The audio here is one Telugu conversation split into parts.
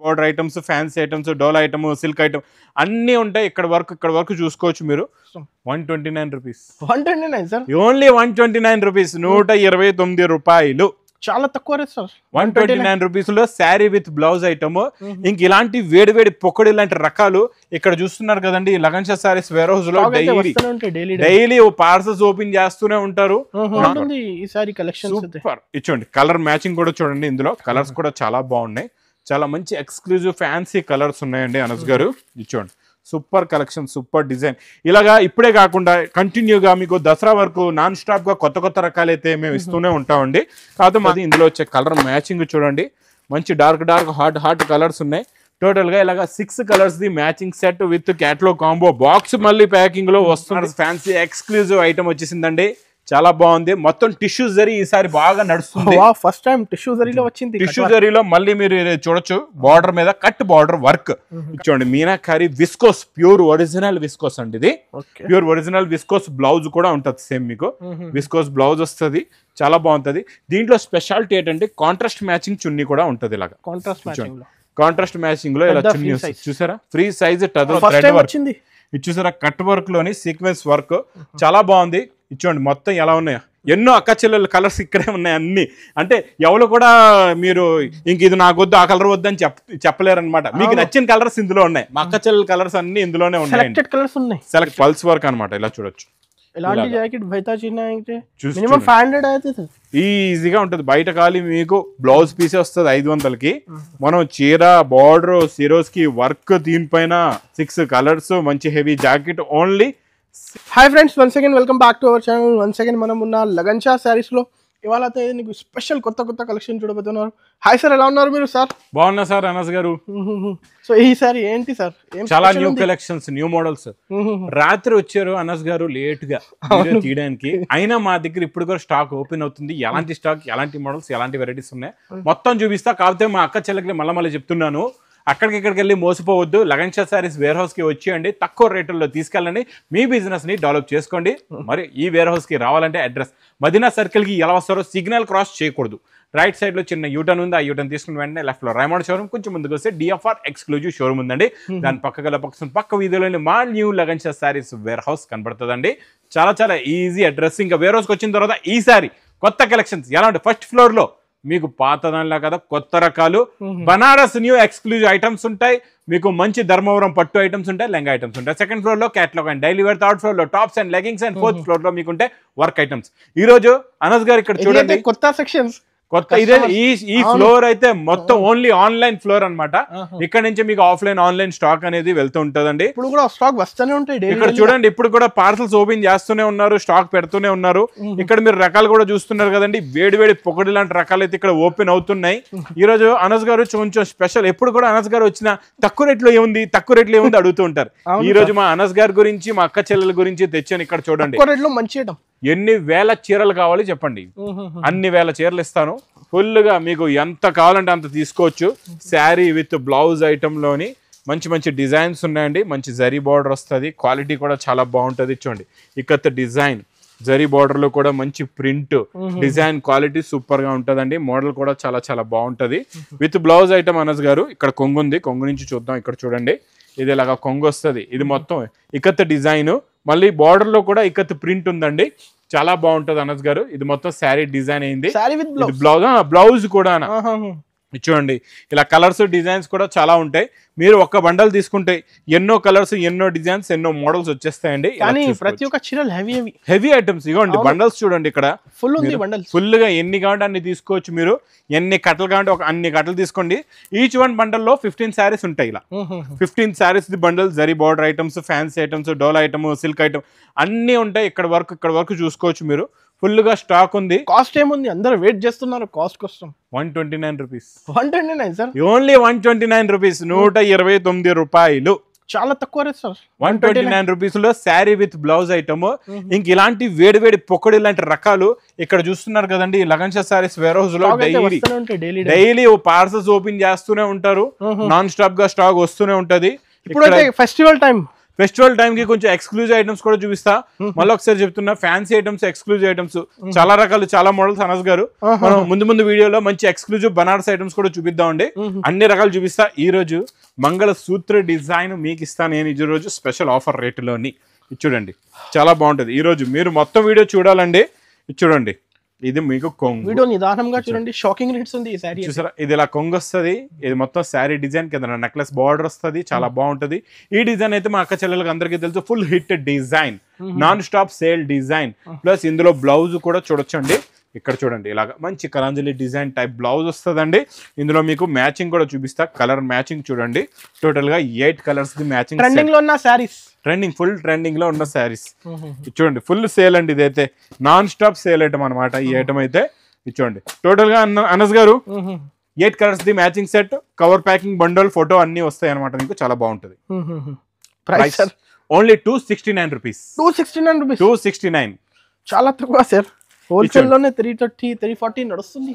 బోర్డర్ ఐటమ్స్, ఫ్యాన్సీ ఐటమ్స్, డోలా ఐటమ్, సిల్క్ ఐటమ్ అన్నీ ఉంటాయి. ఇక్కడ వరకు చూసుకోవచ్చు మీరు. 129 రూపీస్. 129 సార్, ఓన్లీ 129 రూపీస్, 129 రూపాయలు. చాలా తక్కువ రేట్ సార్. 129 రూపీస్ లో శారీ విత్ బ్లౌజ్ ఐటమ్. ఇంక ఇలాంటి వేడి పొక్కడి ఇలాంటి రకాలు ఇక్కడ చూస్తున్నారు కదండి. లగన్షా సారీస్ వేర్ హౌస్ లో డైలీ పార్సల్స్ ఓపెన్ చేస్తూనే ఉంటారు. సూపర్. ఇచ్చోండి కలర్ మ్యాచింగ్ కూడా చూడండి. ఇందులో కలర్స్ కూడా చాలా బాగున్నాయి. చాలా మంచి ఎక్స్క్లూజివ్ ఫ్యాన్సీ కలర్స్ ఉన్నాయండి అనస్ గారు. ఇచ్చోండి సూపర్ కలెక్షన్, సూపర్ డిజైన్. ఇలాగా ఇప్పుడే కాకుండా కంటిన్యూగా మీకు దసరా వరకు నాన్ స్టాప్ గా కొత్త రకాలు అయితే మేము ఇస్తూనే ఉంటామండి. కాకపోతే మాది ఇందులో వచ్చే కలర్ మ్యాచింగ్ చూడండి. మంచి డార్క్ హాట్ కలర్స్ ఉన్నాయి. టోటల్ గా ఇలాగా 6 colours the matching set with catalogue combo box మళ్ళీ ప్యాకింగ్ లో వస్తున్నారు. ఫ్యాన్సీ ఎక్స్క్లూజివ్ ఐటమ్ వచ్చేసిందండి. చాలా బాగుంది. మొత్తం టిష్యూ జరీ ఈసారి బాగా నడుస్తుంది. ఫస్ట్ టైం టిష్యూ జరీలో వచ్చింది. టిష్యూ జరీలో మళ్ళీ మీరు చూడొచ్చు. బార్డర్ మీద కట్ బార్డర్ వర్క్ చూడండి. Meenakari viscose, pure original viscose అండి. ఇది ప్యూర్ ఒరిజినల్ విస్కోస్. బ్లౌజ్ కూడా ఉంటుంది సేమ్, మీకు విస్కోస్ బ్లౌజ్ వస్తుంది. చాలా బాగుంటది. దీంట్లో స్పెషాలిటీ ఏంటంటే కాంట్రాస్ట్ మ్యాచింగ్ చున్నీ కూడా ఉంటది. ఇలాగా కాంట్రాస్ట్ మ్యాచింగ్ లో ఇలా చున్నీ చూసారా. ఫ్రీ సైజ్ టజల్ థ్రెడ్ వర్క్ ఇది చూసారా. కట్ వర్క్ లోని సీక్వెన్స్ వర్క్ చాలా బాగుంది. ఇచ్చోండి మొత్తం ఎలా ఉన్నాయో ఎన్నో అక్క చెల్లెల కలర్స్ ఇక్కడే ఉన్నాయి అన్ని. అంటే ఎవరు కూడా మీరు ఇంక ఇది నాకు వద్దు ఆ కలర్ వద్దు అని చెప్పలేరు అనమాట. మీకు నచ్చిన కలర్స్ ఇందులో ఉన్నాయి. మా అక్క చెల్లెల కలర్స్ అన్ని ఇందులోనే ఉన్నాయి. సెలెక్ట్ పల్స్ వర్క్ అనమాట. ఇలా చూడొచ్చు. ఈజీగా ఉంటుంది. బయట ఖాళీ మీకు బ్లౌజ్ పీసే వస్తుంది 500కి. మనం చీర, బార్డర్, సిరోస్ కి వర్క్, దీనిపైన 6 కలర్స్, మంచి heavy jacket only. Hi friends, once again welcome back to our channel. Once again మనం ఉన్న లగన్షా శారీస్ లో ఇవాళ అయితే నీకు స్పెషల్ కొత్త కలెక్షన్ చూడబోతున్నారు. హాయ్ సార్, ఎలా ఉన్నారు మీరు? సార్ బాగున్నా సార్ అనస్ గారు. సో ఈ సారీ ఏంటి సార్? చాలా న్యూ కలెక్షన్స్, న్యూ మోడల్స్. రాత్రి వచ్చారు అనస్ గారు లేట్ గా తీయడానికి. అయినా మా దగ్గర ఇప్పుడు కూడా స్టాక్ ఓపెన్ అవుతుంది. ఎలాంటి స్టాక్, ఎలాంటి మోడల్స్, ఎలాంటి వెరైటీస్ ఉన్నాయి మొత్తం చూపిస్తా. కాకపోతే మా అక్క చెల్లెకి మళ్ళీ చెప్తున్నాను, అక్కడికి వెళ్ళి మోసపోవద్దు. లగన్షా సారీస్ వేర్ హౌస్ కి వచ్చేయండి. తక్కువ రేట్లలో తీసుకెళ్ళండి. మీ బిజినెస్ ని డెవలప్ చేసుకోండి. మరి ఈ వేర్ హౌస్ కి రావాలంటే అడ్రస్ మదీనా సర్కిల్ కి ఎలా వస్తారో సిగ్నల్ క్రాస్ చేయకూడదు. రైట్ సైడ్ లో చిన్న యూటర్న్ ఉంది. ఆ యూటర్న్ తీసుకుని వెంటనే లెఫ్ట్ లో రైమండ్ షోరూమ్, కొంచెం ముందుకు వస్తే డిఎఫ్ఆర్ ఎక్స్క్లూజివ్ షోరూమ్ ఉందండి. దాని పక్క వీధిలోని మా new Lagansha sarees warehouse కనబడుతుందండి. చాలా ఈజీ అడ్రస్. ఇంకా వేర్ హౌస్కి వచ్చిన తర్వాత ఈసారి కొత్త కలెక్షన్స్ ఎలా ఉంటాయి. ఫస్ట్ ఫ్లోర్ లో మీకు పాత దానిలా కదా కొత్త రకాలు బనారస్ న్యూ ఎక్స్క్లూజివ్ ఐటమ్స్ ఉంటాయి. మీకు మంచి ధర్మవరం పట్టు ఐటమ్స్ ఉంటాయి, లెంగా ఐటమ్స్ ఉంటాయి. సెకండ్ ఫ్లోర్ లో catalogue and daily wear, third floor లో tops and leggings and fourth floor లో మీకు ఉంటాయి వర్క్ ఐటమ్స్. ఈ రోజు అనస్ గారు ఇక్కడ చూడండి కొత్త సెక్షన్స్. ఇదే ఈ ఫ్లోర్ అయితే మొత్తం ఓన్లీ ఆన్లైన్ ఫ్లోర్ అన్నమాట. ఇక్కడ నుంచి మీకు ఆఫ్లైన్ ఆన్లైన్ స్టాక్ అనేది వెళ్తూ ఉంటదండి. ఇప్పుడు కూడా స్టాక్ వస్తూనే ఉంటాయి. ఇక్కడ చూడండి ఇప్పుడు కూడా పార్సల్స్ ఓపెన్ చేస్తూనే ఉన్నారు, స్టాక్ పెడుతూనే ఉన్నారు. ఇక్కడ మీరు రకాలు కూడా చూస్తున్నారు కదండి. వేడి పొగడి లాంటి రకాలు అయితే ఇక్కడ ఓపెన్ అవుతున్నాయి. ఈ రోజు అనస్ గారు కొంచెం స్పెషల్. ఎప్పుడు కూడా అనస్ గారు వచ్చిన తక్కువ రేట్లో ఏముంది అడుగుతూ ఉంటారు. ఈ రోజు మా అనస్ గారి గురించి, మా అక్క చెల్లెల గురించి తెచ్చాను. ఇక్కడ చూడండి ఎన్ని వేల చీరలు కావాలి చెప్పండి. అన్ని వేల చీరలు ఇస్తాను. ఫుల్ గా మీకు ఎంత కావాలంటే అంత తీసుకోవచ్చు. శారీ విత్ బ్లౌజ్ ఐటమ్ లోని మంచి డిజైన్స్ ఉన్నాయండి. మంచి జరీ బార్డర్ వస్తుంది. క్వాలిటీ కూడా చాలా బాగుంటుంది. చూడండి ఇక్కత డిజైన్ జరీ బార్డర్ లో కూడా మంచి ప్రింట్ డిజైన్ క్వాలిటీ సూపర్ గా ఉంటదండి. మోడల్ కూడా చాలా బాగుంటది. విత్ బ్లౌజ్ ఐటమ్ అనస్ గారు. ఇక్కడ కొంగు ఉంది, కొంగు నుంచి చూద్దాం. ఇక్కడ చూడండి ఇది ఇలాగా కొంగు వస్తుంది. ఇది మొత్తం ఇక్కత డిజైన్, మళ్ళీ బార్డర్ లో కూడా ఇక్కత్ ప్రింట్ ఉందండి. చాలా బాగుంటది అనస్ గారు. ఇది మొత్తం శారీ డిజైన్ అయింది. బ్లౌజ్ కూడా చూడండి ఇలా కలర్స్ డిజైన్స్ కూడా చాలా ఉంటాయి. మీరు ఒక్క బండల్ తీసుకుంటే ఎన్నో కలర్స్, ఎన్నో డిజైన్స్, ఎన్నో మోడల్స్ వచ్చేస్తాయండి. ప్రతి ఒక్క చీరలు హెవీ ఐటమ్స్. ఇవ్వండి బండల్స్ చూడండి. ఇక్కడ ఫుల్ గా ఎన్ని కావాలంటే అన్ని తీసుకోవచ్చు. మీరు ఎన్ని కట్టలు కావాలంటే అన్ని కట్టలు తీసుకోండి. ఈచ్ వన్ బండల్ లో 15 శారీస్ ఉంటాయి. ఇలా 15 saris the bundle. Zari border items, fancy items, dola item, silk item అన్ని ఉంటాయి. ఇక్కడ వరకు చూసుకోవచ్చు. మీరు ఫుల్ గా స్టాక్ ఉంది. కాస్ట్ ఏముంది? అందరూ వెయిట్ చేస్తున్నారు కాస్ట్ కోసం. 129 రూపీస్. 129 సార్, ఓన్లీ 129 రూపీస్, 129 రూపాయలు. చాలా తక్కువ రేట్ సార్. 129 రూపీస్ లో శారీ విత్ బ్లౌజ్ ఐటమ్. ఇంక ఇలాంటి వేడి పొక్కడి లాంటి రకాలు ఇక్కడ చూస్తున్నారు కదండి. లగన్షా సారీస్ వేర్ హౌస్ లో డైలీ పార్సల్స్ ఓపెన్ చేస్తూనే ఉంటారు. నాన్ స్టాప్ గా స్టాక్ వస్తూనే ఉంటది. ఇప్పుడు ఫెస్టివల్ టైం ఫెస్టివల్ టైం కి కొంచెం ఎక్స్క్లూజివ్ ఐటమ్స్ కూడా చూపిస్తా. మళ్ళీ ఒకసారి చెప్తున్నా, ఫ్యాన్సీ ఐటమ్స్, ఎక్స్క్లూజివ్ ఐటమ్స్, చాలా రకాలు, చాలా మోడల్స్ అనస్ గారు మనం ముందు వీడియోలో మంచి ఎక్స్క్లూజివ్ బనారస్ ఐటమ్స్ కూడా చూపిద్దామండి. అన్ని రకాలు చూపిస్తా. ఈ రోజు మంగళ సూత్ర డిజైన్ మీకు ఇస్తాను నేను ఈ రోజు స్పెషల్ ఆఫర్ రేటులోని. చూడండి చాలా బాగుంటది. ఈ రోజు మీరు మొత్తం వీడియో చూడాలండి. చూడండి, ఇది మీకు కొంగు. వీడియో నిదానంగా చూడండి, షాకింగ్ రేట్స్ ఉంది ఈ సారీ. చూసారా, ఇది ఇలా కొంగు వస్తుంది. ఇది మొత్తం శారీ డిజైన్ కింద నెక్లెస్ బార్డర్ వస్తుంది, చాలా బాగుంటది. ఈ డిజైన్ అయితే మా అక్క చెల్లెలకు అందరికీ తెలుసు, full hit design, non stop sale design. Plus ఇందులో బ్లౌజ్ కూడా చూడొచ్చండి. ఇక్కడ చూడండి, ఇలాగ మంచి కలాంజలి డిజైన్ టైప్ బ్లౌజ్ వస్తుందండి. ఇందులో మీకు మ్యాచింగ్ కూడా చూపిస్తా. కలర్ మ్యాచింగ్ చూడండి, టోటల్ గా 8 కలర్స్ ది మ్యాచింగ్. ట్రెండింగ్ లో ఉన్న సారీస్, ఫుల్ ట్రెండింగ్ లో ఉన్న శారీస్ చూడండి. ఫుల్ సేల్ అండి, ఇదైతే నాన్ స్టాప్ సేల్ ఐటమ్ అనమాట. ఈ ఐటమ్ అయితే చూడండి, టోటల్ గా అనస్ గారు 8 colours the matching set, cover packing, bundle, photo అన్ని వస్తాయి అనమాట. మీకు చాలా బాగుంటది. Price only 269 rupees. 269 చాలా తక్కువ సార్. హోల్సేల్ లోనే 330, 340 నడుస్తుంది.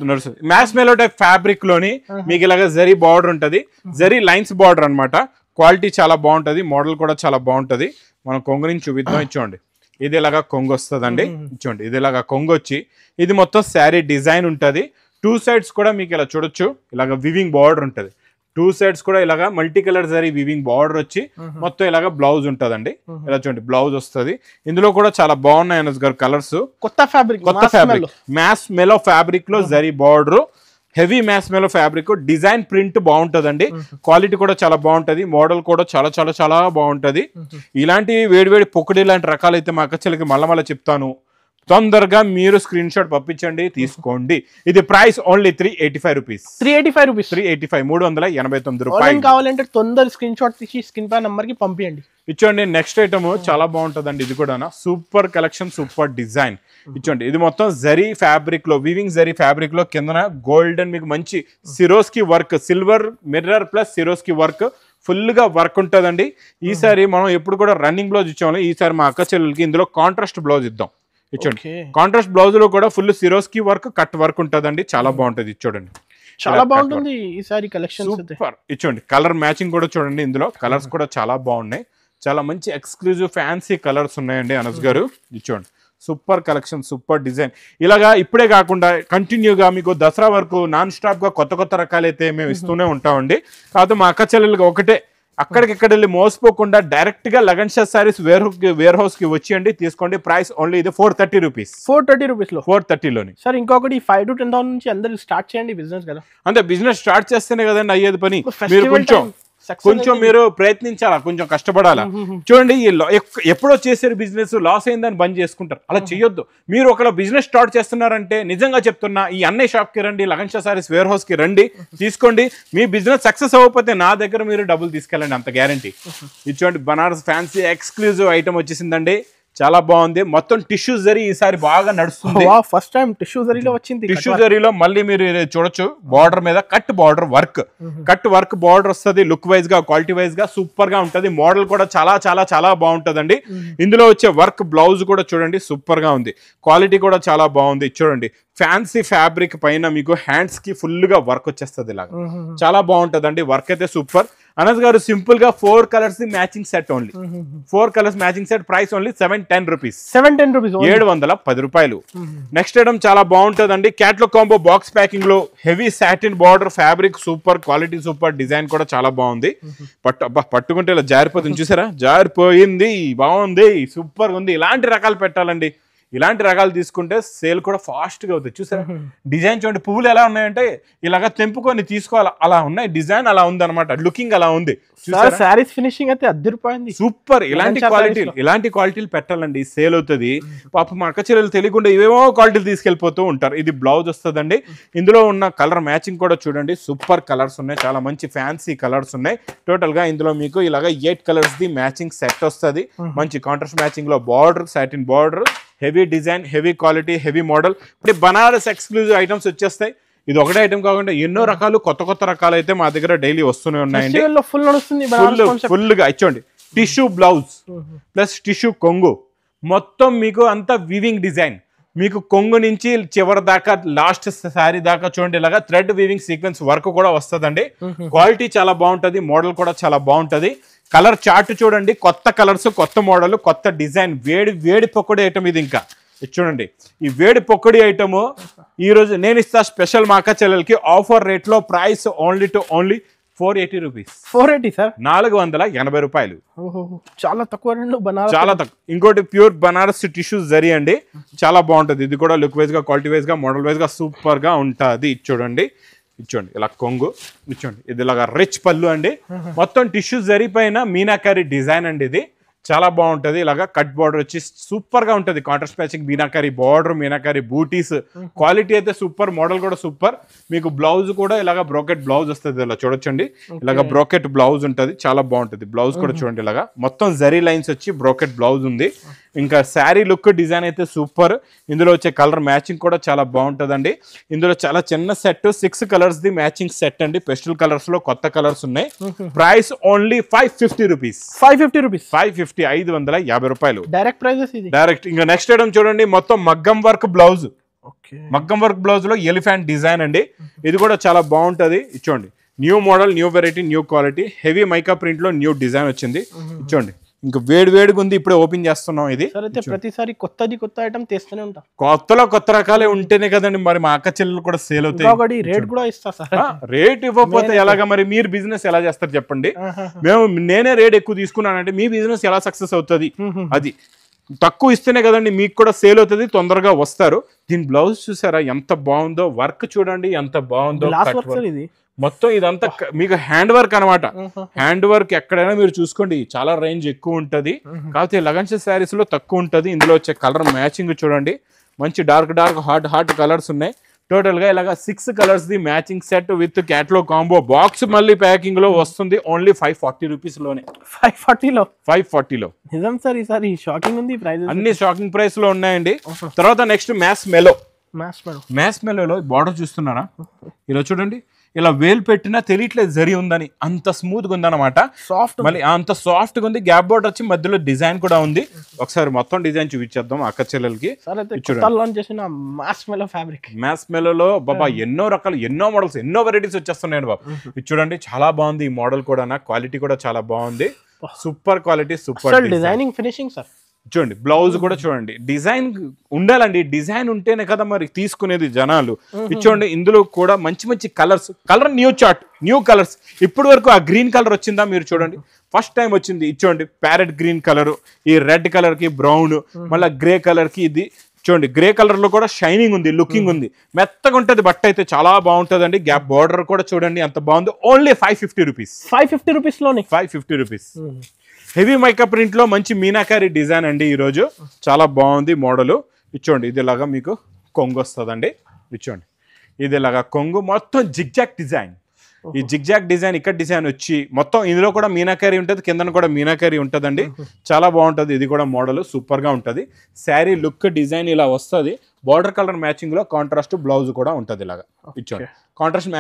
మ్యాస్ మెలో టైప్ ఫ్యాబ్రిక్ లోని మీకు ఇలాగ జరీ బార్డర్ ఉంటది, జరీ లైన్స్ బార్డర్ అన్నమాట. క్వాలిటీ చాలా బాగుంటది, మోడల్ కూడా చాలా బాగుంటది. మనం కొంగు నుంచి చూపిద్దాం. ఇచ్చోండి, ఇది ఇలాగా కొంగు వస్తుందండి. ఇచ్చోండి, ఇది ఇలాగా కొంగు వచ్చి ఇది మొత్తం శారీ డిజైన్ ఉంటది. 2 సైడ్స్ కూడా మీకు ఇలా చూడొచ్చు, ఇలాగ వివింగ్ బార్డర్ ఉంటది. 2 సైడ్స్ కూడా ఇలాగా multi colour zari weaving border వచ్చి మొత్తం ఇలాగా బ్లౌజ్ ఉంటదండి. ఇలా చూడండి, బ్లౌజ్ వస్తుంది. ఇందులో కూడా చాలా బాగున్నాయి అనస్ గారు కలర్స్. కొత్త ఫ్యాబ్రిక్, మ్యాస్ మెలో ఫ్యాబ్రిక్ లో జరీ బార్డర్, హెవీ మ్యాస్ మెలో ఫ్యాబ్రిక్, డిజైన్ ప్రింట్ బాగుంటదండి. క్వాలిటీ కూడా చాలా బాగుంటది, మోడల్ కూడా చాలా చాలా చాలా బాగుంటది. ఇలాంటి వేడివేడి పొక్కడి లాంటి రకాలు అయితే మా అక్కచెల్లకి మళ్ళీ చెప్తాను. తొందరగా మీరు స్క్రీన్ షాట్ పంపించండి, తీసుకోండి. ఇది ప్రైస్ ఓన్లీ 385 రూపీస్. 389 రూపాయలు. కావాలంటే తొందర స్క్రీన్ షాట్ తీసి స్క్రీన్ పై నంబర్ కి పంపించండి. ఇచ్చోండి, నెక్స్ట్ ఐటమ్ చాలా బాగుంటదండి. ఇది కూడా సూపర్ కలెక్షన్, సూపర్ డిజైన్. ఇచ్చోండి, ఇది మొత్తం జరీ ఫ్యాబ్రిక్ లో, వివింగ్ జరీ ఫ్యాబ్రిక్ లో కింద గోల్డెన్ మీకు మంచి Swarovski work, silver mirror plus Swarovski work, full గా వర్క్ ఉంటదండి. ఈసారి మనం ఎప్పుడు కూడా రన్నింగ్ బ్లౌజ్ ఇచ్చాము, ఈసారి మా అక్క చెల్లెలకి ఇందులో కాంట్రాస్ట్ బ్లౌజ్ ఇద్దాం. ఇచ్చోండి, కాంట్రాస్ట్ బ్లౌజ్ లో కూడా full Swarovski work, cut work ఉంటదండి. చాలా బాగుంటది. చూడండి, చాలా బాగుంటుంది ఈసారి కలెక్షన్. సూపర్. ఇచ్చోండి, కలర్ మ్యాచింగ్ కూడా చూడండి. ఇందులో కలర్స్ కూడా చాలా బాగున్నాయి. చాలా మంచి ఎక్స్క్లూజివ్ ఫ్యాన్సీ కలర్స్ ఉన్నాయండి అనస్ గారు. ఇచ్చోండి, సూపర్ కలెక్షన్, సూపర్ డిజైన్. ఇలాగా ఇప్పుడే కాకుండా కంటిన్యూగా మీకు దసరా వరకు నాన్ స్టాప్ గా కొత్త రకాలైతే మేము ఇస్తూనే ఉంటామండి. కాదు మా అక్క చెల్లెలకి ఒకటే, అక్కడికి వెళ్ళి మోసపోకుండా డైరెక్ట్ గా లగన్ షా సారీస్ వేర్ హౌస్ కి వచ్చి తీసుకోండి. ప్రైస్ ఓన్లీ ఇది 430 రూపీస్. 430 రూపీస్ లో 430 లోని. సార్ ఇంకొకటి 5 to 10,000 నుంచి అందరూ స్టార్ట్ చేయండి బిజినెస్ కదా. అంటే బిజినెస్ స్టార్ట్ చేస్తేనే కదండి అయ్యేది పని. మీరు కొంచెం మీరు ప్రయత్నించాలా, కొంచెం కష్టపడాలా. చూడండి, ఎప్పుడో చేసారు బిజినెస్, లాస్ అయిందని బంద్ చేసుకుంటారు. అలా చేయొద్దు. మీరు ఒకవేళ బిజినెస్ స్టార్ట్ చేస్తున్నారంటే నిజంగా చెప్తున్నా, ఈ అన్నయ్య షాప్ కి రండి, లగన్ షా సారీస్ వేర్ హౌస్ కి రండి, తీసుకోండి. మీ బిజినెస్ సక్సెస్ అవ్వకపోతే నా దగ్గర మీరు డబ్బులు తీసుకెళ్ళండి, అంత గ్యారంటీ. ఇటువంటి బనారస్ ఫ్యాన్సీ ఎక్స్క్లూజివ్ ఐటమ్ వచ్చేసిందండి. చాలా బాగుంది. మొత్తం టిష్యూ జరీ ఈసారి బాగా నడుస్తుంది. ఫస్ట్ టైం టిష్యూ జరీలో వచ్చింది. టిష్యూ జరీలో మళ్ళీ మీరు చూడొచ్చు, బార్డర్ మీద cut border work, cut work border వస్తుంది. లుక్ వైజ్ గా, క్వాలిటీ వైజ్ గా సూపర్ గా ఉంటది. మోడల్ కూడా చాలా చాలా చాలా బాగుంటదండి. ఇందులో వచ్చే వర్క్ బ్లౌజ్ కూడా చూడండి, సూపర్ గా ఉంది. క్వాలిటీ కూడా చాలా బాగుంది. చూడండి, ఫ్యాన్సీ ఫ్యాబ్రిక్ పైన మీకు హ్యాండ్స్ కి ఫుల్ గా వర్క్ వచ్చేస్తుంది. ఇలాగా చాలా బాగుంటదండి. వర్క్ అయితే సూపర్. అనస్ గారు సింపుల్ గా 4 colours matching set only. 4 colours matching set, price only 710 rupees. 710 రూపాయలు. నెక్స్ట్ ఐటమ్ చాలా బాగుంటదండి. క్యాట్లాగ్ కాంబో బాక్స్ ప్యాకింగ్ లో heavy satin border fabric, super quality, super design కూడా చాలా బాగుంది. పట్టుకుంటే ఇలా జారిపోతుంది, చూసారా, జారిపోయింది. బాగుంది, సూపర్ ఉంది. ఇలాంటి రకాలు పెట్టాలండి. ఇలాంటి రకాలు తీసుకుంటే సేల్ కూడా ఫాస్ట్ గా అవుతుంది. చూసారా, డిజైన్ చూడండి, పువ్వులు ఎలా ఉన్నాయంటే ఇలాగా తెంపుకొని తీసుకోవాలి, అలా ఉన్నాయి. డిజైన్ అలా ఉంది అనమాట, లుకింగ్ అలా ఉంది. సారీస్ ఫినిషింగ్ అయితే అదిరిపోయింది, సూపర్. ఇలాంటి క్వాలిటీలు పెట్టాలండి, సేల్ అవుతుంది. పాప మా అక్క చెల్లెలు తెలియకుండా ఇవేమో క్వాలిటీలు తీసుకెళ్లిపోతూ ఉంటారు. ఇది బ్లౌజ్ వస్తుందండి. ఇందులో ఉన్న కలర్ మ్యాచింగ్ కూడా చూడండి, సూపర్ కలర్స్ ఉన్నాయి. చాలా మంచి ఫ్యాన్సీ కలర్స్ ఉన్నాయి. టోటల్ గా ఇందులో మీకు ఇలాగా 8 కలర్స్ ది మ్యాచింగ్ సెట్ వస్తుంది. మంచి కాంట్రాస్ట్ మ్యాచింగ్ లో border, satin border, heavy design, heavy quality, heavy model. ఇప్పుడు బనారస్ ఎక్స్క్లూజివ్ ఐటమ్స్ వచ్చేస్తాయి. ఇది ఒకటే ఐటమ్ కాకుండా ఎన్నో రకాలు, కొత్త రకాలు అయితే మా దగ్గర డైలీ వస్తూనే ఉన్నాయండి. ఫుల్ గా ఇచ్చోండి, టిష్యూ బ్లౌజ్ ప్లస్ టిష్యూ కొంగు, మొత్తం మీకు అంతా వివింగ్ డిజైన్. మీకు కొంగు నుంచి చివరి దాకా, లాస్ట్ సారీ దాకా చూడండి, ఇలాగా థ్రెడ్ వీవింగ్ సీక్వెన్స్ వర్క్ కూడా వస్తుందండి. క్వాలిటీ చాలా బాగుంటది, మోడల్ కూడా చాలా బాగుంటది. కలర్ చార్ట్ చూడండి, కొత్త కలర్స్, కొత్త మోడల్, కొత్త డిజైన్, వేడి వేడి పకోడీ ఐటమ్ ఇది. ఇంకా ఇది చూడండి, ఈ వేడి పకోడీ ఐటమ్ ఈ రోజు నేను ఇస్తా స్పెషల్ మా అక్క చెల్లెలకి ఆఫర్ రేట్ లో. Price only 480 rupees. 480 సార్, 480 రూపాయలు. చాలా తక్కువ రేంజ్, చాలా తక్కువ. ఇంకోటి ప్యూర్ బనారస్ టిష్యూ జరీ అండి, చాలా బాగుంటది. ఇది కూడా లుక్ వైజ్ గా, క్వాలిటీ వైజ్ గా, మోడల్ వైజ్ గా సూపర్ గా ఉంటది. చూడండి, ఇచ్చోండి ఇలా కొంగు, ఇచ్చోండి ఇది ఇలాగా రిచ్ పళ్ళు అండి. మొత్తం టిష్యూ జరీ పైన మీనాకారి డిజైన్ అండి. ఇది చాలా బాగుంటది. ఇలాగా కట్ బార్డర్ వచ్చి సూపర్ గా ఉంటది. Contrast matching meenakari border, meenakari butis, quality అయితే సూపర్, మోడల్ కూడా సూపర్. మీకు బ్లౌజ్ కూడా ఇలాగా బ్రోకెట్ బ్లౌజ్ వస్తుంది. ఇలా చూడొచ్చండి, ఇలాగా బ్రోకెట్ బ్లౌజ్ ఉంటది, చాలా బాగుంటది. బ్లౌజ్ కూడా చూడండి, ఇలాగా మొత్తం జరీ లైన్స్ వచ్చి బ్రోకెట్ బ్లౌజ్ ఉంది. ఇంకా శారీ లుక్ డిజైన్ అయితే సూపర్. ఇందులో వచ్చే కలర్ మ్యాచింగ్ కూడా చాలా బాగుంటదండి. ఇందులో చాలా చిన్న set, 6 colours the matching set అండి. పెస్టల్ కలర్స్ లో కొత్త కలర్స్ ఉన్నాయి. Price only 550 rupees. 550 రూపీస్, 550 రూపాయలు డైరెక్ట్ ప్రైజెస్ ఇది. డైరెక్ట్. ఇంకా నెక్స్ట్ ఐటమ్ చూడండి, మొత్తం మగ్గం వర్క్ బ్లౌజ్. మగ్గం వర్క్ బ్లౌజ్ లో ఎలిఫెంట్ డిజైన్ అండి. ఇది కూడా చాలా బాగుంటది. ఇచ్చోండి, new model, new variety, new quality, heavy mica print లో న్యూ డిజైన్ వచ్చింది. ఇచ్చోండి, ఇంకా వేడిగా ఉంది, ఇప్పుడే ఓపెన్ చేస్తున్నాం. ఇది ప్రతిసారి కొత్త ఐటమ్ తెస్తూనే ఉంటాం. కొత్త రకాలే ఉంటేనే కదండి మరి మా అక్క చెల్లెలు కూడా సేల్ అవుతాయి. రేట్ కూడా ఇస్తా సార్. రేట్ ఇవ్వకపోతే ఎలాగా మరి? మీరు బిజినెస్ ఎలా చేస్తారు చెప్పండి? నేనే రేట్ ఎక్కువ తీసుకున్నానంటే మీ బిజినెస్ ఎలా సక్సెస్ అవుతుంది? అది తక్కువ ఇస్తేనే కదండి మీకు కూడా సేల్ అవుతుంది, తొందరగా వస్తారు. దీని బ్లౌజ్ చూసారా ఎంత బాగుందో, వర్క్ చూడండి ఎంత బాగుందో. మొత్తం ఇదంతా మీకు హ్యాండ్ వర్క్ అనమాట. హ్యాండ్ వర్క్ ఎక్కడైనా మీరు చూసుకోండి, చాలా రేంజ్ ఎక్కువ ఉంటది. కాకపోతే లగన్స్ శారీస్ లో తక్కువ ఉంటది. ఇందులో వచ్చే కలర్ మ్యాచింగ్ చూడండి, మంచి డార్క్ హాట్ కలర్స్ ఉన్నాయి. టోటల్ గా ఇలాగా 6 colours the matching set with catalogue combo box మళ్ళీ ప్యాకింగ్ లో వస్తుంది. ఓన్లీ 540 రూపీస్ లోనే. 540 లో నిజం సార్. ఈసారి షాకింగ్ ఉంది ప్రైస్, అన్ని షాకింగ్ ప్రైస్ లో ఉన్నాయండి. తర్వాత నెక్స్ట్ మ్యాస్ మెలోలో బార్డర్ చూస్తున్నారా? ఇలా చూడండి, ఇలా వేలు పెట్టినా తెలియట్లేదు జరీ ఉందని, అంత స్మూత్ గా ఉందన్నమాట. సాఫ్ట్, మళ్ళీ అంత సాఫ్ట్ గా ఉంది. గ్యాప్ బోర్డర్ వచ్చి మధ్యలో డిజైన్ కూడా ఉంది. ఒకసారి మొత్తం డిజైన్ చూపించేద్దాం అక్క చెల్లెలకి. మ్యాస్ మెలోలో బాబా ఎన్నో రకాలు, ఎన్నో మోడల్స్, ఎన్నో వెరైటీస్ వచ్చేస్తున్నాయండి బాబా. ఇది చూడండి, చాలా బాగుంది. ఈ మోడల్ కూడా, క్వాలిటీ కూడా చాలా బాగుంది. Super quality, super designing, finishing sir. చూడండి, బ్లౌజ్ కూడా చూడండి, డిజైన్ ఉండాలండి. డిజైన్ ఉంటేనే కదా మరి తీసుకునేది జనాలు. చూడండి, ఇందులో కూడా మంచి colours, colour new chart, new colours. ఇప్పటి వరకు ఆ గ్రీన్ కలర్ వచ్చిందా? మీరు చూడండి, ఫస్ట్ టైం వచ్చింది. చూడండి, ప్యారెట్ గ్రీన్ కలర్, ఈ రెడ్ కలర్ కి బ్రౌన్, మళ్ళీ గ్రే కలర్ కి ఇది. చూడండి, గ్రే కలర్ లో కూడా షైనింగ్ ఉంది, లుకింగ్ ఉంది, మెత్తగా ఉంటది. బట్ట అయితే చాలా బాగుంటదండి. గ్యాప్ బార్డర్ కూడా చూడండి ఎంత బాగుంది. Only 550 rupees. 550 రూపీస్ లోనే 550 రూపీస్. హెవీ మైకా ప్రింట్ లో మంచి మీనాకారి డిజైన్ అండి. ఈ రోజు చాలా బాగుంది మోడల్. ఇచ్చోండి, ఇది ఇలాగా మీకు కొంగు వస్తుందండి. ఇచ్చోండి, ఇది ఇలాగా కొంగు, మొత్తం జిగ్జాక్ డిజైన్. ఈ జిగ్జాక్ డిజైన్, ఇక్కడ డిజైన్ వచ్చి మొత్తం ఇందులో కూడా మీనాకారి ఉంటుంది, కింద కూడా మీనాకారి ఉంటుందండి. చాలా బాగుంటుంది. ఇది కూడా మోడల్ సూపర్ గా ఉంటుంది. శారీ లుక్ డిజైన్ ఇలా వస్తుంది. బార్డర్ కలర్ మ్యాచింగ్ లో కాంట్రాస్ట్ బ్లౌజ్ కూడా ఉంటుంది. ఇలాగా ఇచ్చోండి, కాంట్రాస్ట్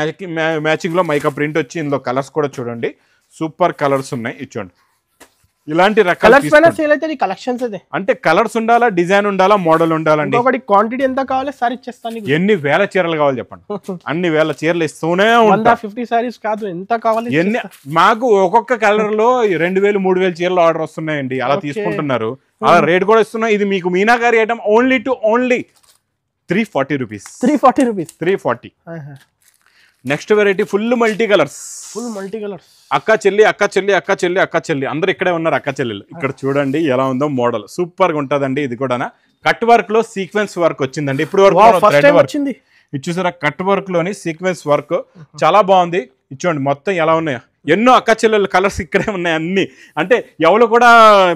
మ్యాచింగ్ లో మైకా ప్రింట్ వచ్చి ఇందులో కలర్స్ కూడా చూడండి, సూపర్ కలర్స్ ఉన్నాయి. ఇచ్చోండి, ఇలాంటి రకాల కలెక్షన్స్ అంటే కలర్స్ ఉండాలా, డిజైన్ ఉండాలా, మోడల్ ఉండాలండి. క్వాంటిటీ ఎంత కావాలి సార్ ఇచ్చేస్తాను. ఎన్ని వేల చీరలు కావాలి చెప్పండి? అన్ని వేల చీరలు ఇస్తూనే ఉంటా. 50 సారీస్ కాదు, ఎంత కావాలి? ఎన్ని మాకు ఒక్కొక్క కలర్ లో 2000 3000 చీరలు ఆర్డర్ వస్తున్నాయండి. అలా తీసుకుంటున్నారు, అలా రేట్ కూడా ఇస్తున్నాయి. ఇది మీకు meenakari item only 340 rupees. 340. Next variety full multi colours. అక్క చెల్లి అందరు ఇక్కడే ఉన్నారు. అక్క చెల్లెలు ఇక్కడ చూడండి ఎలా ఉందో మోడల్, సూపర్ గా ఉంటదండి. ఇది కూడా కట్ వర్క్ లో సీక్వెన్స్ వర్క్ వచ్చిందండి. ఇప్పుడు వరకు ఇది చూసారా, కట్ వర్క్ లోని సీక్వెన్స్ వర్క్ చాలా బాగుంది. ఇచ్చోండి, మొత్తం ఎలా ఉన్నాయో ఎన్నో అక్క చెల్లెలు కలర్స్ ఇక్కడే ఉన్నాయి అన్ని. అంటే ఎవరు కూడా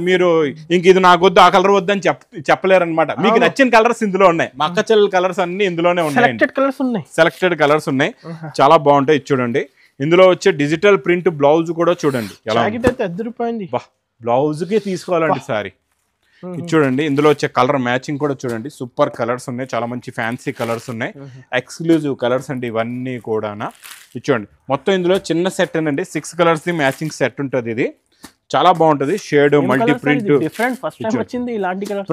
మీరు ఇంక ఇది నాకు వద్దు, ఆ కలర్ వద్దు అని చెప్పలేరు అనమాట. మీకు నచ్చిన కలర్స్ ఇందులో ఉన్నాయి. మా అక్క చెల్లెల కలర్స్ అన్ని ఇందులోనే ఉన్నాయి. సెలెక్టెడ్ కలర్స్ ఉన్నాయి, చాలా బాగుంటాయి. చూడండి, ఇందులో వచ్చే డిజిటల్ ప్రింట్ బ్లౌజ్ కూడా చూడండి ఎలా బ్లౌజ్ కి తీసుకోవాలండి సారీ. చూడండి, ఇందులో వచ్చే కలర్ మ్యాచింగ్ కూడా చూడండి, సూపర్ కలర్స్ ఉన్నాయి. చాలా మంచి ఫ్యాన్సీ కలర్స్ ఉన్నాయి, ఎక్స్క్లూజివ్ కలర్స్ అండి ఇవన్నీ కూడా. చూడండి, మొత్తం ఇందులో చిన్న సెట్ అండి, 6 కలర్స్ ది మ్యాచింగ్ సెట్ ఉంటుంది. ఇది చాలా బాగుంటది. Shade multi print.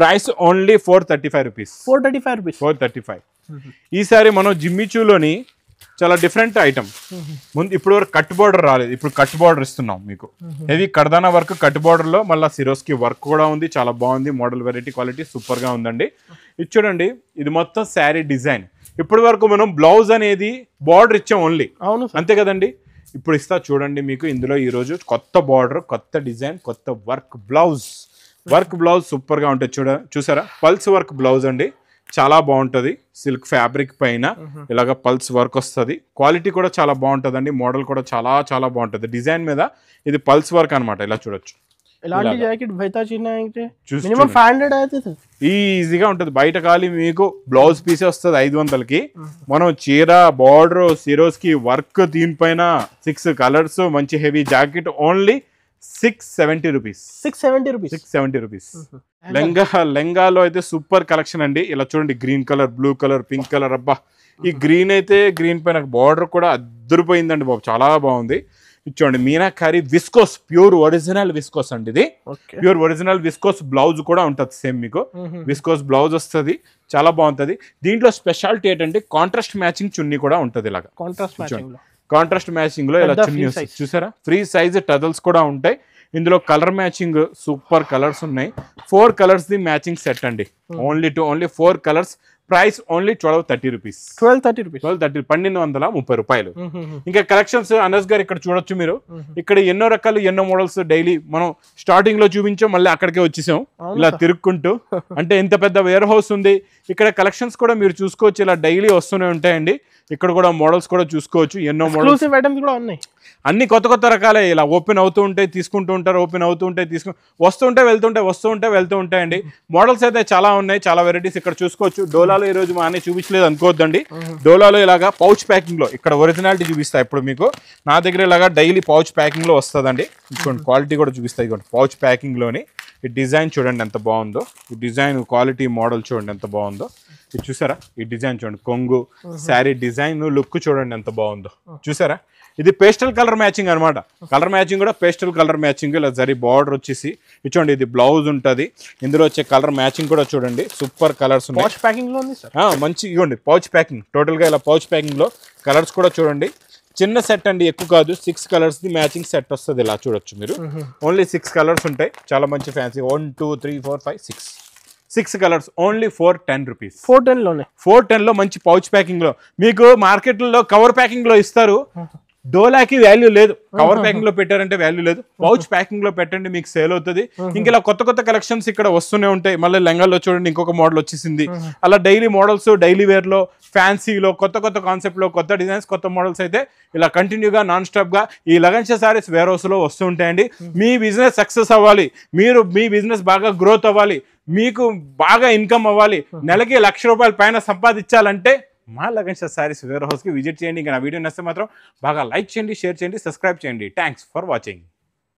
Price only 435 rupees. 435. ఈసారి మనం జిమ్మిచూలోని చాలా డిఫరెంట్ ఐటమ్. ముందు ఇప్పుడు వరకు కట్ బార్డర్ రాలేదు, ఇప్పుడు కట్ బార్డర్ ఇస్తున్నాం మీకు. హెవీ కర్దానా వర్క్ కట్ బార్డర్ లో మళ్ళీ సిరోస్కి వర్క్ కూడా ఉంది, చాలా బాగుంది. మోడల్ వెరైటీ క్వాలిటీ సూపర్ గా ఉందండి. ఇది చూడండి, ఇది మొత్తం శారీ డిజైన్. ఇప్పటి వరకు మనం బ్లౌజ్ అనేది బార్డర్ ఇచ్చాం ఓన్లీ, అంతే కదండి. ఇప్పుడు ఇస్తా చూడండి మీకు. ఇందులో ఈరోజు కొత్త బార్డర్, కొత్త డిజైన్, కొత్త వర్క్ బ్లౌజ్ సూపర్ గా ఉంటుంది. చూసారా, పల్స్ వర్క్ బ్లౌజ్ అండి, చాలా బాగుంటుంది. సిల్క్ ఫ్యాబ్రిక్ పైన ఇలాగ పల్స్ వర్క్ వస్తుంది. క్వాలిటీ కూడా చాలా బాగుంటుంది అండి. మోడల్ కూడా చాలా చాలా బాగుంటుంది. డిజైన్ మీద ఇది పల్స్ వర్క్ అనమాట. ఇలా చూడొచ్చు. ఈజీగా ఉంటుంది. బయట ఖాళీ మీకు బ్లౌజ్ పీసే వస్తుంది 500కి. మనం చీర బార్డర్ సిరోస్కి వర్క్, దీనిపైన 6 కలర్స్, మంచి heavy jacket only 670 rupees. 670 rupees. లెంగాలో అయితే సూపర్ కలెక్షన్ అండి. ఇలా చూడండి, green colour, blue colour, pink colour. అబ్బా, ఈ గ్రీన్ అయితే గ్రీన్ పైన బార్డర్ కూడా అద్దరిపోయిందండి బాబు, చాలా బాగుంది. చూడండి, meenakari viscose, pure original viscose అండి. ఇది ప్యూర్ ఒరిజినల్ విస్కోస్ బ్లౌజ్ కూడా ఉంటుంది సేమ్ మీకు. విస్కోస్ బ్లౌజ్ వస్తుంది, చాలా బాగుంటుంది. దీంట్లో స్పెషాలిటీ ఏంటంటే కాంట్రాస్ట్ మ్యాచింగ్ చున్నీ కూడా ఉంటుంది. ఇలాగా కాంట్రాస్ట్ మ్యాచింగ్ లో ఇలా చున్నీ వస్తుంది, చూసారా. ఫ్రీ సైజ్ టజల్స్ కూడా ఉంటాయి. ఇందులో కలర్ మ్యాచింగ్ సూపర్ కలర్స్ ఉన్నాయి. 4 కలర్స్ ది మ్యాచింగ్ సెట్ అండి. Only 4 colours. Price only 1230 rupees. 1230 రూపాయలు. ఇంకా కలెక్షన్స్ అనస్ గారు ఇక్కడ చూడొచ్చు మీరు. ఇక్కడ ఎన్నో రకాలు, ఎన్నో మోడల్స్ డైలీ మనం స్టార్టింగ్ లో చూపించాం, మళ్ళీ అక్కడికే వచ్చేసాం ఇలా తిరుక్కుంటూ. అంటే ఇంత పెద్ద వేర్ హౌస్ ఉంది ఇక్కడ. కలెక్షన్స్ కూడా మీరు చూసుకోవచ్చు, ఇలా డైలీ వస్తూనే ఉంటాయండి. ఇక్కడ కూడా మోడల్స్ కూడా చూసుకోవచ్చు. ఎన్నో మోడల్స్ కూడా ఉన్నాయి. అన్ని కొత్త కొత్త రకాలే ఇలా ఓపెన్ అవుతూ ఉంటాయి, తీసుకుంటూ ఉంటారు. ఓపెన్ అవుతూ ఉంటాయి, వస్తూ ఉంటే వెళ్తూ ఉంటాయండి. మోడల్స్ అయితే చాలా ఉన్నాయి, చాలా వెరైటీస్ ఇక్కడ చూసుకోవచ్చు. డోలాలో ఈ రోజు మా అన్నీ చూపించలేదు అనుకోవద్దండి. డోలాలో ఇలాగా పౌచ్ ప్యాకింగ్ లో ఇక్కడ ఒరిజినాలిటీ చూపిస్తా. ఇప్పుడు మీకు నా దగ్గర ఇలాగా డైలీ పౌచ్ ప్యాకింగ్ లో వస్తుందండి. చూడండి, క్వాలిటీ కూడా చూపిస్తాయి. ఇదిగోండి, పౌచ్ ప్యాకింగ్ లోని ఈ డిజైన్ చూడండి ఎంత బాగుందో. ఈ డిజైన్ క్వాలిటీ మోడల్ చూడండి ఎంత బాగుందో. ఇది చూసారా, ఈ డిజైన్ చూడండి, కొంగు శారీ డిజైన్ లుక్ చూడండి ఎంత బాగుందో. చూసారా, ఇది పేస్టల్ కలర్ మ్యాచింగ్ అనమాట. కలర్ మ్యాచింగ్ కూడా పేస్టల్ కలర్ మ్యాచింగ్. ఇలా జరీ బార్డర్ వచ్చేసి చూడండి, ఇది బ్లౌజ్ ఉంటుంది. ఇందులో వచ్చే కలర్ మ్యాచింగ్ కూడా చూడండి, సూపర్ కలర్స్ ఉన్నాయి. మంచి ఇవ్వండి పౌచ్ ప్యాకింగ్. టోటల్ గా ఇలా పౌచ్ ప్యాకింగ్ లో కలర్స్ కూడా చూడండి. చిన్న సెట్ అండి, ఎక్కువ కాదు. 6 కలర్స్ ది మ్యాచింగ్ సెట్ వస్తుంది. ఇలా చూడొచ్చు మీరు. ఓన్లీ 6 కలర్స్ ఉంటాయి. చాలా మంచి ఫ్యాన్సీ. 1 2 3 4 5 6 colours only 410 rupees. 410 లో మంచి పౌచ్ ప్యాకింగ్ లో. మీకు మార్కెట్ లో కవర్ ప్యాకింగ్ లో ఇస్తారు, డోలాకి వాల్యూ లేదు. కవర్ ప్యాకింగ్ లో పెట్టారంటే వాల్యూ లేదు. పౌచ్ ప్యాకింగ్ లో పెట్టండి, మీకు సేల్ అవుతుంది. ఇంకా ఇలా కొత్త కొత్త కలెక్షన్స్ ఇక్కడ వస్తూనే ఉంటాయి. మళ్ళీ లెంగాల్లో చూడండి ఇంకొక మోడల్ వచ్చేసింది. అలా డైలీ మోడల్స్, డైలీ వేర్ లో, ఫ్యాన్సీలో కొత్త కొత్త కాన్సెప్ట్ లో, కొత్త డిజైన్స్, కొత్త మోడల్స్ అయితే ఇలా కంటిన్యూగా నాన్ స్టాప్ గా ఈ లగన్షా సారీస్ వేర్ హౌస్ లో వస్తూ ఉంటాయండి. మీ బిజినెస్ సక్సెస్ అవ్వాలి, మీ బిజినెస్ బాగా గ్రోత్ అవ్వాలి, మీకు బాగా ఇన్కమ్ అవ్వాలి, నెలకి 1,00,000 రూపాయల పైన సంపాదించాలంటే మా లగన్షా సారీస్ వేర్ హౌస్ కి విజిట్ చేయండి. ఇంకా నా వీడియో నచ్చితే మాత్రం బాగా లైక్ చేయండి, షేర్ చేయండి, సబ్స్క్రైబ్ చేయండి. Thanks for watching.